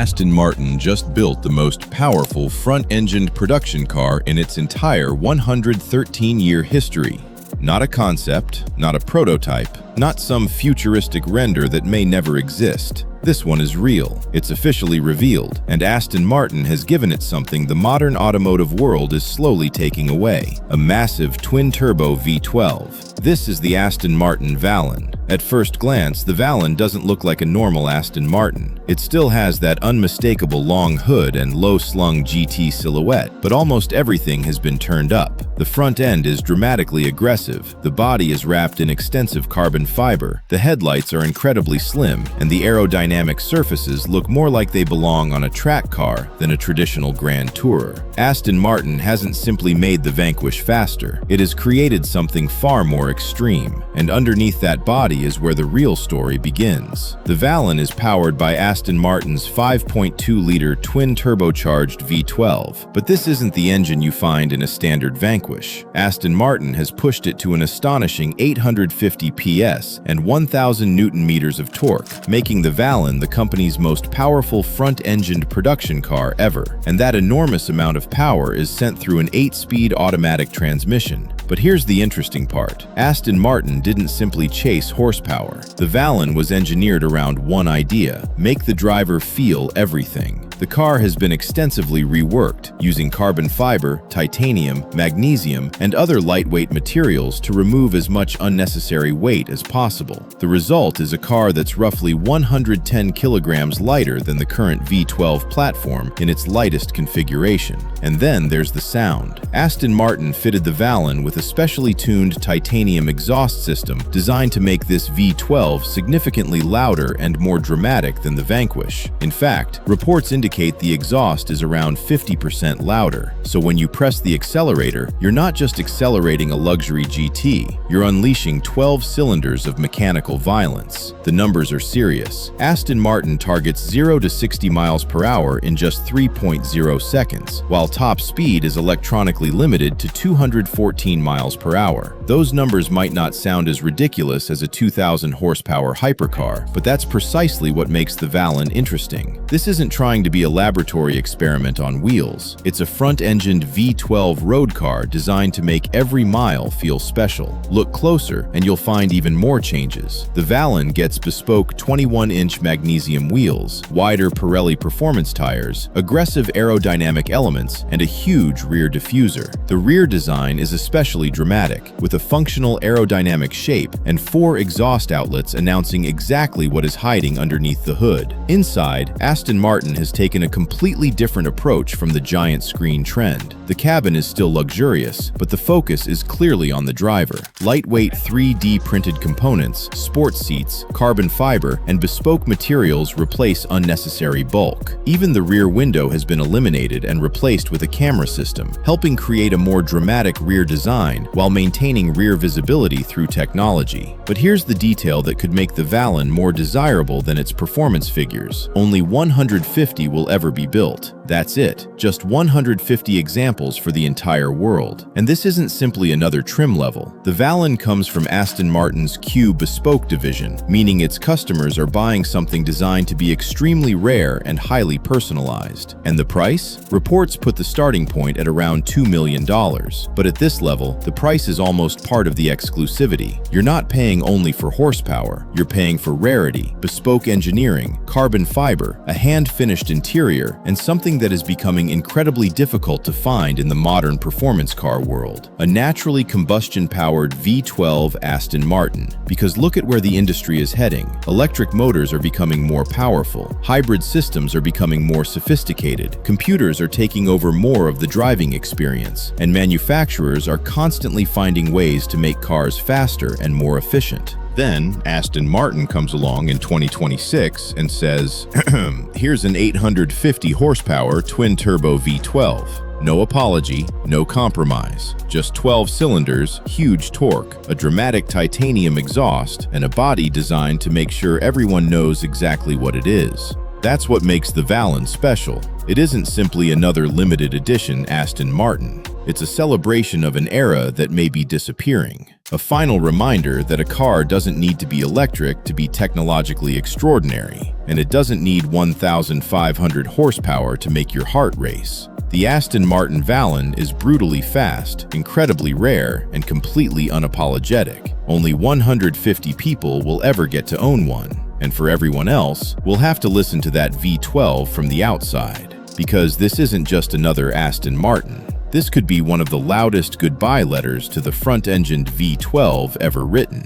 Aston Martin just built the most powerful front-engined production car in its entire 113-year history. Not a concept, not a prototype, not some futuristic render that may never exist. This one is real, it's officially revealed, and Aston Martin has given it something the modern automotive world is slowly taking away: a massive twin-turbo V12. This is the Aston Martin Valen. At first glance, the Valen doesn't look like a normal Aston Martin. It still has that unmistakable long hood and low-slung GT silhouette, but almost everything has been turned up. The front end is dramatically aggressive, the body is wrapped in extensive carbon fiber, the headlights are incredibly slim, and the aerodynamic surfaces look more like they belong on a track car than a traditional Grand Tourer. Aston Martin hasn't simply made the Vanquish faster, it has created something far more extreme, and underneath that body is where the real story begins. The Valen is powered by Aston Martin's 5.2-liter twin-turbocharged V12, but this isn't the engine you find in a standard Vanquish. Aston Martin has pushed it to an astonishing 850 PS and 1,000 Newton-meters of torque, making the Valen the company's most powerful front-engined production car ever. And that enormous amount of power is sent through an 8-speed automatic transmission. But here's the interesting part. Aston Martin didn't simply chase horsepower. The Valen was engineered around one idea: make the driver feel everything. The car has been extensively reworked, using carbon fiber, titanium, magnesium, and other lightweight materials to remove as much unnecessary weight as possible. The result is a car that's roughly 110 kilograms lighter than the current V12 platform in its lightest configuration. And then there's the sound. Aston Martin fitted the Valen with a specially tuned titanium exhaust system designed to make this V12 significantly louder and more dramatic than the Vanquish. In fact, reports indicate the exhaust is around 50% louder, so when you press the accelerator, you're not just accelerating a luxury GT, you're unleashing 12 cylinders of mechanical violence. The numbers are serious. Aston Martin targets 0 to 60 miles per hour in just 3.0 seconds, while top speed is electronically limited to 214 miles per hour. Those numbers might not sound as ridiculous as a 2,000 horsepower hypercar, but that's precisely what makes the Valen interesting. This isn't trying to be a laboratory experiment on wheels. It's a front-engined V12 road car designed to make every mile feel special. Look closer and you'll find even more changes. The Valen gets bespoke 21-inch magnesium wheels, wider Pirelli performance tires, aggressive aerodynamic elements, and a huge rear diffuser. The rear design is especially dramatic, with a functional aerodynamic shape and 4 exhaust outlets announcing exactly what is hiding underneath the hood. Inside, Aston Martin has taken a completely different approach from the giant screen trend. The cabin is still luxurious, but the focus is clearly on the driver. Lightweight 3D printed components, sports seats, carbon fiber, and bespoke materials replace unnecessary bulk. Even the rear window has been eliminated and replaced with a camera system, helping create a more dramatic rear design while maintaining rear visibility through technology. But here's the detail that could make the Valen more desirable than its performance figures. Only 150 will ever be built. That's it, just 150 examples for the entire world. And this isn't simply another trim level. The Valen comes from Aston Martin's Q Bespoke division, meaning its customers are buying something designed to be extremely rare and highly personalized. And the price? Reports put the starting point at around $2 million. But at this level, the price is almost part of the exclusivity. You're not paying only for horsepower, you're paying for rarity, bespoke engineering, carbon fiber, a hand-finished interior, and something that is becoming incredibly difficult to find in the modern performance car world: a naturally combustion-powered V12 Aston Martin. Because look at where the industry is heading. Electric motors are becoming more powerful, hybrid systems are becoming more sophisticated, computers are taking over more of the driving experience, and manufacturers are constantly finding ways to make cars faster and more efficient. Then, Aston Martin comes along in 2026 and says, here's an 850 horsepower twin-turbo V12. No apology, no compromise. Just 12 cylinders, huge torque, a dramatic titanium exhaust, and a body designed to make sure everyone knows exactly what it is. That's what makes the Valen special. It isn't simply another limited edition Aston Martin. It's a celebration of an era that may be disappearing. A final reminder that a car doesn't need to be electric to be technologically extraordinary. and it doesn't need 1,500 horsepower to make your heart race. The Aston Martin Valen is brutally fast, incredibly rare, and completely unapologetic. Only 150 people will ever get to own one, and for everyone else, we'll have to listen to that V12 from the outside. Because this isn't just another Aston Martin. This could be one of the loudest goodbye letters to the front-engined V12 ever written.